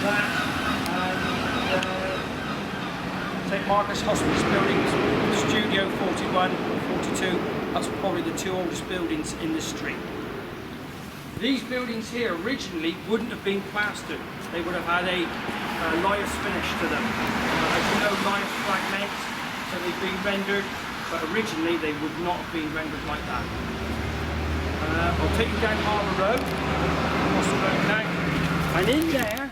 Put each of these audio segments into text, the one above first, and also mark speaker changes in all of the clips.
Speaker 1: that and St Margaret's Hospice buildings, Studio 41 or 42. That's probably the two oldest buildings in the street. These buildings here originally wouldn't have been plastered. They would have had a lias finish to them. As you know, lias fragment, so they've been rendered, but originally they would not have been rendered like that. I'll take you down Harbour Road, across the road now, and in there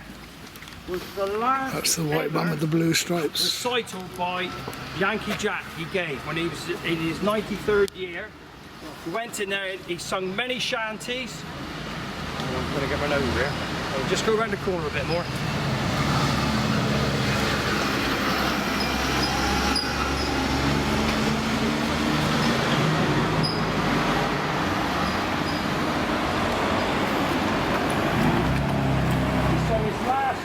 Speaker 1: was the last.
Speaker 2: That's the white one with the blue stripes.
Speaker 1: Recital by Yankee Jack he gave when he was in his 93rd year. He went in there, he sung many shanties. I'm going to get run over here. I'll just go around the corner a bit more. He sung his last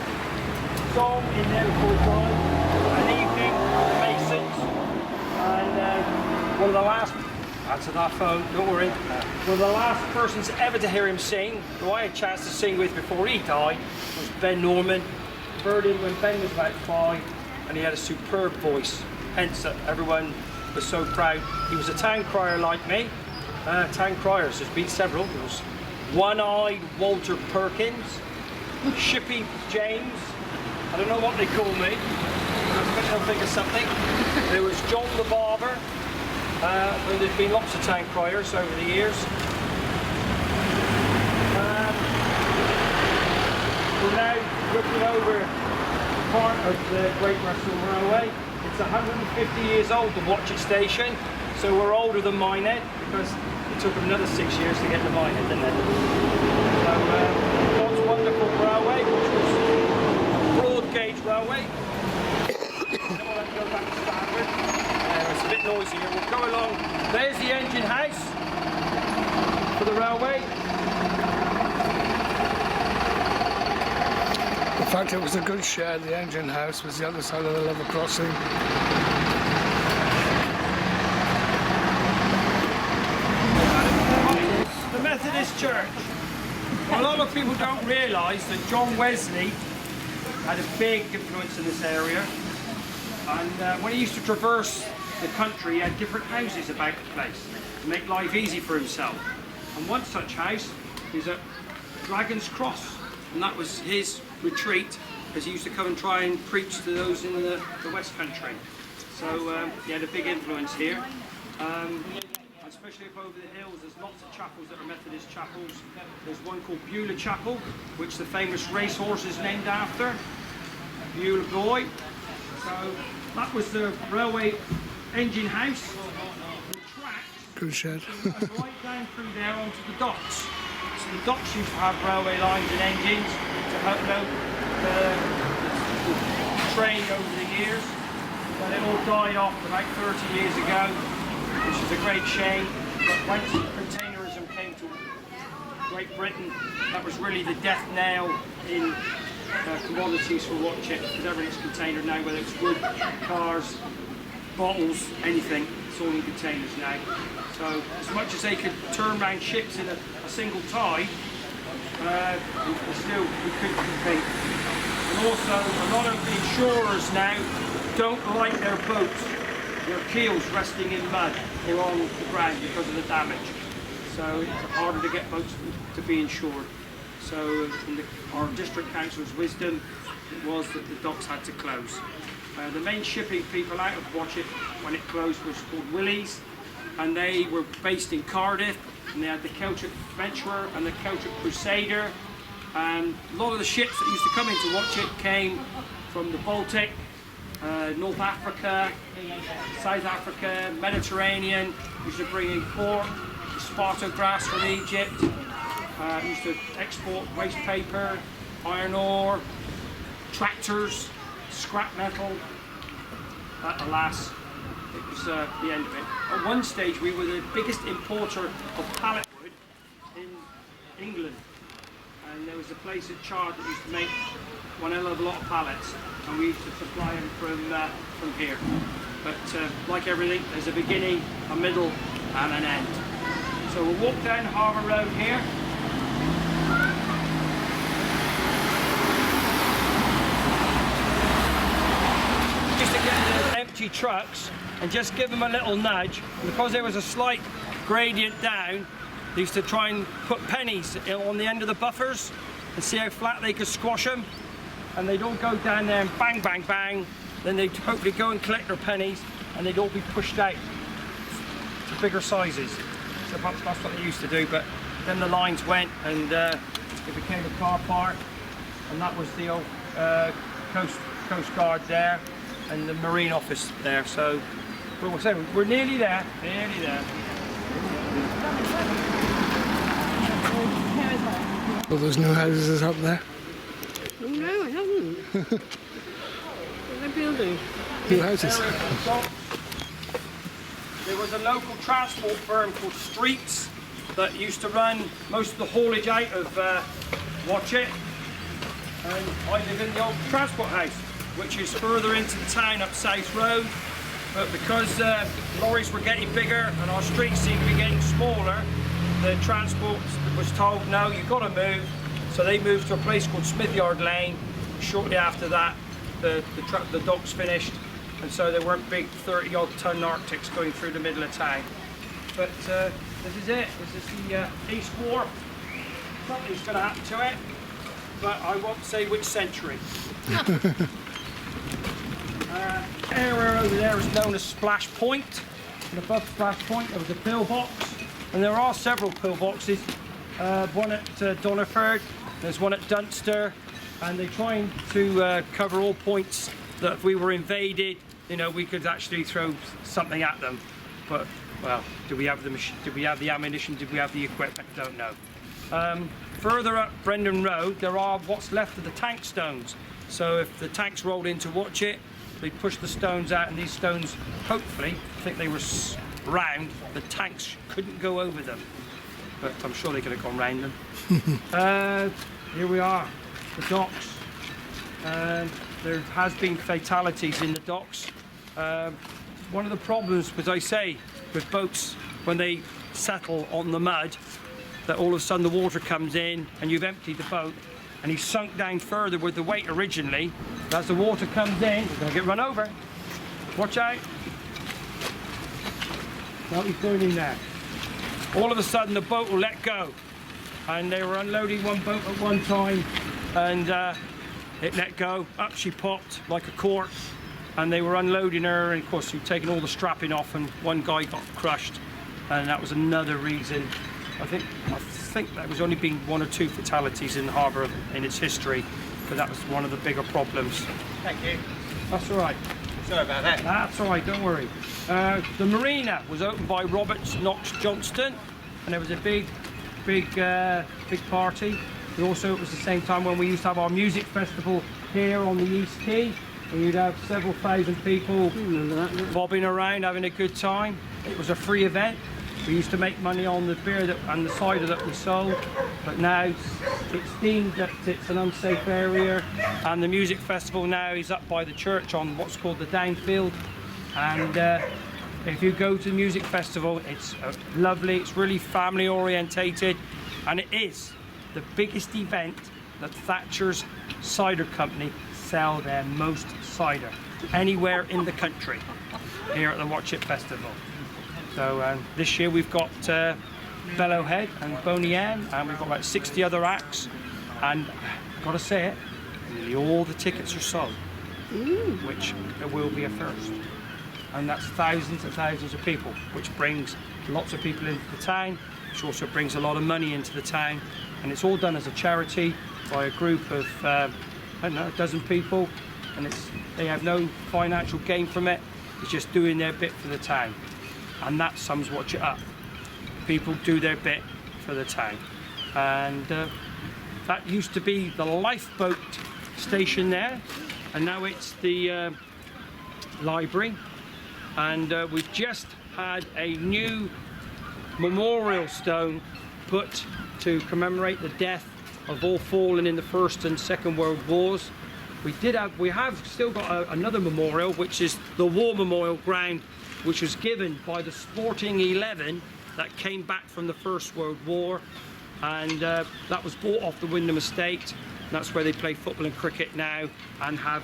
Speaker 1: song in there for an evening with the Masons, and one of the last. Answer that phone, don't worry. One of the last persons ever to hear him sing, who I had a chance to sing with before he died, was Ben Norman. Heard him when Ben was about 5, and he had a superb voice, hence that everyone was so proud. He was a town crier like me. Town criers, there's been several. There was One-Eyed Walter Perkins, Shippy James, I don't know what they call me, I'll think of something. There was John the Barber. There's been lots of town criers over the years. We're now looking over part of the Great Western Railway. It's 150 years old, the WATCHET station, so we're older than Minehead because it took them another 6 years to get to Minehead, didn't it? So, God's wonderful railway, which was a broad gauge railway. Don't want to go back to Stanford. It's a bit noisy here. We'll go along. There's the engine house for the railway.
Speaker 2: In fact, it was a good shed. The engine house was the other side of the level crossing.
Speaker 1: The Methodist Church. A lot of people don't realise that John Wesley had a big influence in this area. And when he used to traverse the country, he had different houses about the place to make life easy for himself. And one such house is at Dragon's Cross, and that was his retreat, because he used to come and try and preach to those in the West Country. So he had a big influence here. Especially up over the hills, there's lots of chapels that are Methodist chapels. There's one called Beulah Chapel, which the famous racehorse is named after, Beulah Boy. So that was the railway engine house. The tracks
Speaker 2: good shed.
Speaker 1: right down through there onto the docks. So the docks used to have railway lines and engines to help load the train over the years. But it all died off about 30 years ago, which is a great shame. But once containerism came to Great Britain, that was really the death knell in commodities for WATCHET, because everything's container now, whether it's wood, cars, bottles, anything, it's all in containers now. So as much as they could turn around ships in a single tide, still we couldn't compete. And also a lot of the insurers now don't like their boats, their keels resting in mud or on the ground because of the damage. So it's harder to get boats to be insured. So in our district council's wisdom, it was that the docks had to close. The main shipping people out of WATCHET when it closed was called Willys, and they were based in Cardiff, and they had the Celtic Venturer and the Celtic Crusader, and a lot of the ships that used to come into WATCHET came from the Baltic, North Africa, South Africa, Mediterranean. Used to bring in pork, Sparto grass from Egypt. Used to export waste paper, iron ore, tractors, scrap metal. Alas, it was the end of it. At one stage we were the biggest importer of pallet wood in England, and there was a place at Chard that used to make one hell of a lot of pallets, and we used to supply them from here. But like everything, there's a beginning, a middle and an end. So we'll walk down Harbour Road here. empty trucks and just give them a little nudge. And because there was a slight gradient down, they used to try and put pennies on the end of the buffers and see how flat they could squash them. And they'd all go down there and bang, bang, bang. Then they'd hopefully go and collect their pennies and they'd all be pushed out to bigger sizes. So that's what they used to do, but then the lines went and it became a car park, and that was the old Coast Guard there and the Marine Office there. So we're nearly there, nearly there.
Speaker 2: All those new houses up there.
Speaker 3: Oh, no, I haven't. What are they building?
Speaker 2: New houses.
Speaker 1: There was a local transport firm called Streets that used to run most of the haulage out of WATCHET. And I live in the old transport house, which is further into the town up South Road. But because lorries were getting bigger and our streets seemed to be getting smaller, the transport was told, no, you've got to move. So they moved to a place called Smithyard Lane. Shortly after that, the docks finished, and so there weren't big 30-odd ton Arctics going through the middle of town. But this is it. This is the East Wharf. Something's going to happen to it, but I won't say which century. Area over there is known as Splash Point, and above Splash Point there was a pillbox, and there are several pillboxes. One at Doniford, there's one at Dunster, and they're trying to cover all points that if we were invaded, you know, we could actually throw something at them. But well, do we have the machine? Did we have the ammunition? Did we have the equipment? Don't know. Further up Brendan Road, there are what's left of the tank stones. So if the tanks rolled into WATCHET, they push the stones out, and these stones, hopefully, I think they were round, the tanks couldn't go over them. But I'm sure they could have gone round them. Here we are, the docks. There has been fatalities in the docks. One of the problems, as I say, with boats when they settle on the mud, that all of a sudden the water comes in and you've emptied the boat and he's sunk down further with the weight originally. As the water comes in, you're going to get run over. Watch out. What he's doing in there. All of a sudden the boat will let go, and they were unloading one boat at one time, and it let go. Up she popped like a cork, and they were unloading her, and of course you've taken all the strapping off, and one guy got crushed, and that was another reason. I think that was only been one or two fatalities in the harbour in its history, but that was one of the bigger problems.
Speaker 4: Thank you.
Speaker 1: That's all right.
Speaker 4: Sorry about that.
Speaker 1: That's all right, don't worry. The marina was opened by Robert Knox Johnston, and there was a big party. But also it was the same time when we used to have our music festival here on the East Quay, and you'd have several thousand people bobbing around having a good time. It was a free event. We used to make money on the beer and the cider that we sold, but now it's deemed that it's an unsafe area, and the music festival now is up by the church on what's called the Downfield. And if you go to the music festival, it's lovely, it's really family orientated, and it is the biggest event that Thatcher's Cider Company sell their most cider anywhere in the country, here at the WATCHET Festival. So this year we've got Bellowhead and Boney M, and we've got about 60 other acts, and I've got to say it, nearly all the tickets are sold, which will be a first. And that's thousands and thousands of people, which brings lots of people into the town, which also brings a lot of money into the town, and it's all done as a charity by a group of, I don't know, a dozen people, and they have no financial gain from it, it's just doing their bit for the town. And that sums WATCHET up. People do their bit for the town. And that used to be the lifeboat station there, and now it's the library. And we've just had a new memorial stone put to commemorate the death of all fallen in the First and Second World Wars. We have still got another memorial, which is the War Memorial Ground, which was given by the Sporting 11 that came back from the First World War, and that was bought off the Wyndham Estate. That's where they play football and cricket now and have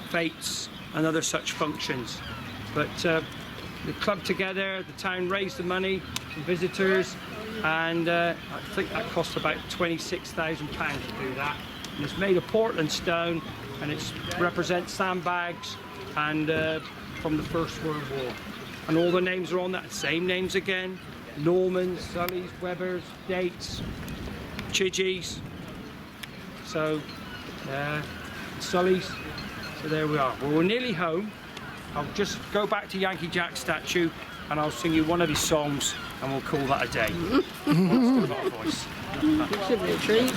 Speaker 1: fetes and other such functions. But the club together, the town raised the money for visitors, and I think that cost about £26,000 to do that. And it's made of Portland stone, and it represents sandbags and from the First World War. And all the names are on that, same names again: Normans, Sullys, Webbers, Dates, Chidgeys. So Sullys. So there we are. Well, we're nearly home. I'll just go back to Yankee Jack statue and I'll sing you one of his songs and we'll call that a day. Well, I've still got a voice.
Speaker 3: It should be a treat.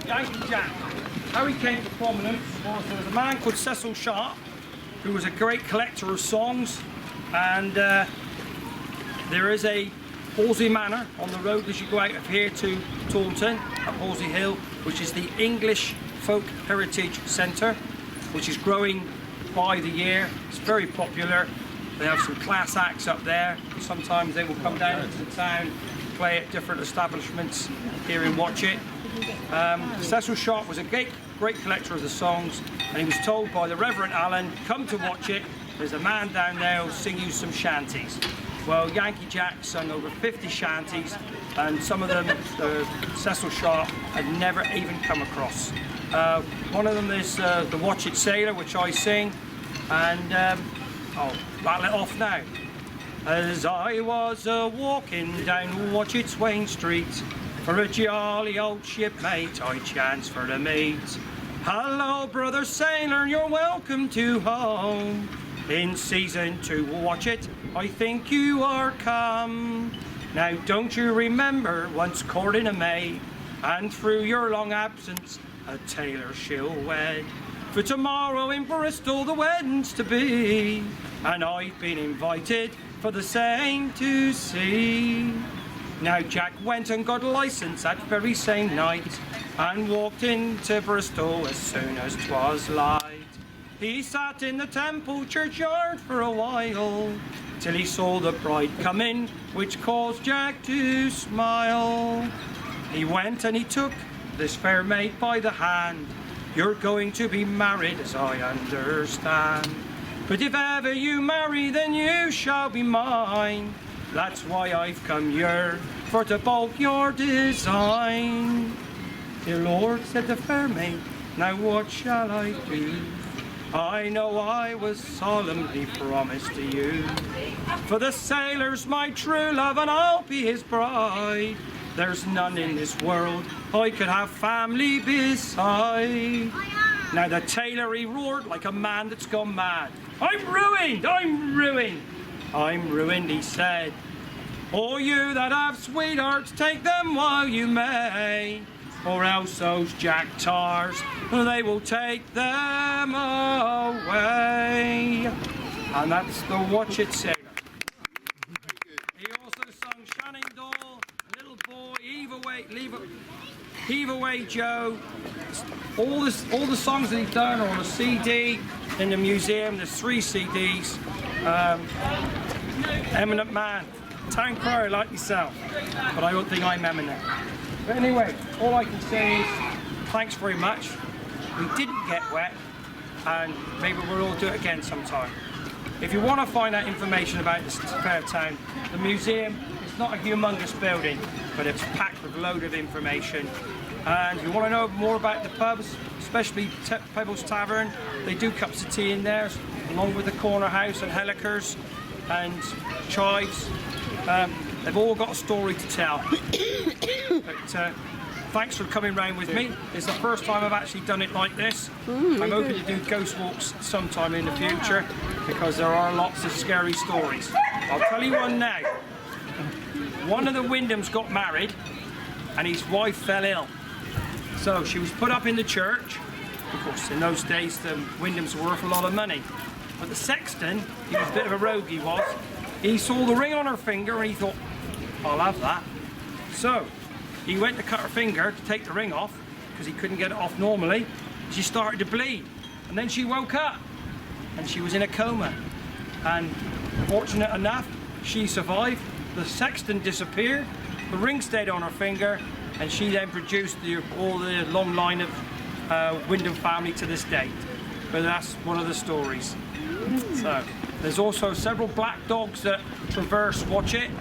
Speaker 1: Yankee Jack, how he came to prominence was there was a man called Cecil Sharp who was a great collector of songs, and there is a Halsey Manor on the road as you go out of here to Taunton at Halsey Hill, which is the English Folk Heritage Centre, which is growing by the year. It's very popular. They have some class acts up there. Sometimes they will come down into the town, play at different establishments here in Watchet. Cecil Sharp was a great collector of the songs, and he was told by the Reverend Allen, come to Watchet, there's a man down there who'll sing you some shanties. Well, Yankee Jack sung over 50 shanties, and some of them Cecil Sharp had never even come across. One of them is the Watchet Sailor, which I sing, and I'll rattle it off now. As I was walking down Watchet's Wain Street, for a jolly old shipmate I chanced for to meet. Hello, brother sailor, you're welcome to home. In season to Watchet, I think you are come. Now don't you remember once courting a maid, and through your long absence a tailor she'll wed. For tomorrow in Bristol the wedding's to be, and I've been invited for the same to see. Now Jack went and got a licence that very same night, and walked into Bristol as soon as 'twas light. He sat in the Temple churchyard for a while, till he saw the bride come in, which caused Jack to smile. He went and he took this fair maid by the hand. You're going to be married, as I understand. But if ever you marry, then you shall be mine. That's why I've come here, for to bulk your design. Dear Lord, said the fair maid, now what shall I do? I know I was solemnly promised to you. For the sailor's my true love, and I'll be his bride. There's none in this world I could have family beside. Now the tailor, he roared like a man that's gone mad. I'm ruined, I'm ruined, I'm ruined, he said. All you that have sweethearts, take them while you may, or else those jack tars, they will take them away. And that's the Watchet Sailor. He also sung Shanning Doll, Little Boy, Heave Away Joe. All the songs that he's done are on a CD in the museum. There's 3 CDs. Eminent man, town crier like yourself, but I don't think I'm eminent. But anyway, all I can say is thanks very much. We didn't get wet, and maybe we'll all do it again sometime. If you want to find out information about this fair town, the museum, it's not a humongous building, but it's packed with a load of information. And if you want to know more about the pubs, especially Pebbles Tavern, they do cups of tea in there, along with the Corner House and Hellickers and Chives. They've all got a story to tell. But thanks for coming round with me. It's the first time I've actually done it like this. I'm hoping to do ghost walks sometime in the future, because there are lots of scary stories. I'll tell you one now. One of the Wyndhams got married and his wife fell ill. So she was put up in the church. Of course, in those days, the Wyndhams were worth a lot of money. But the sexton, he was a bit of a rogue, he was. He saw the ring on her finger and he thought, I'll have that. So he went to cut her finger to take the ring off because he couldn't get it off normally. She started to bleed and then she woke up and she was in a coma. And fortunate enough, she survived. The sexton disappeared, the ring stayed on her finger, and she then produced all the long line of Wyndham family to this date. But that's one of the stories. So there's also several black dogs that traverse WATCHET.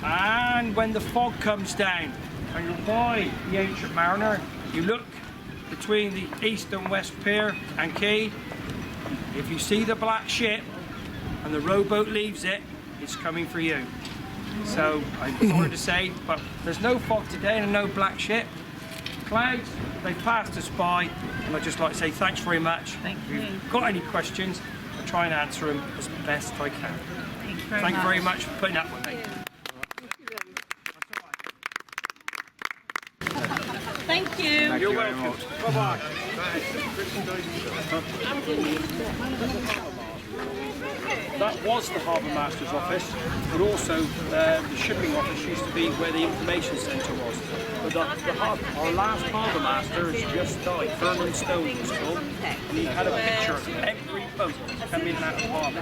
Speaker 1: And when the fog comes down and you're by the Ancient Mariner, you look between the east and west pier and quay. If you see the black ship and the rowboat leaves it, it's coming for you. So I'm sorry to say, but there's no fog today and no black ship. Clouds, they passed us by, and I'd just like to say thanks very much.
Speaker 4: Thank you.
Speaker 1: If you've got any questions, I'll try and answer them as best I can. Thank you very much for putting up with me.
Speaker 4: Thank you.
Speaker 1: You're welcome. Bye-bye. That was the Harbour Master's office, but also the shipping office used to be where the information centre was. But our last Harbour Master has just died. Vernon Stone was called, and he had a picture of every boat coming out of the harbour.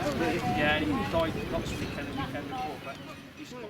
Speaker 1: Yeah, and he died last weekend, the weekend before, but he's got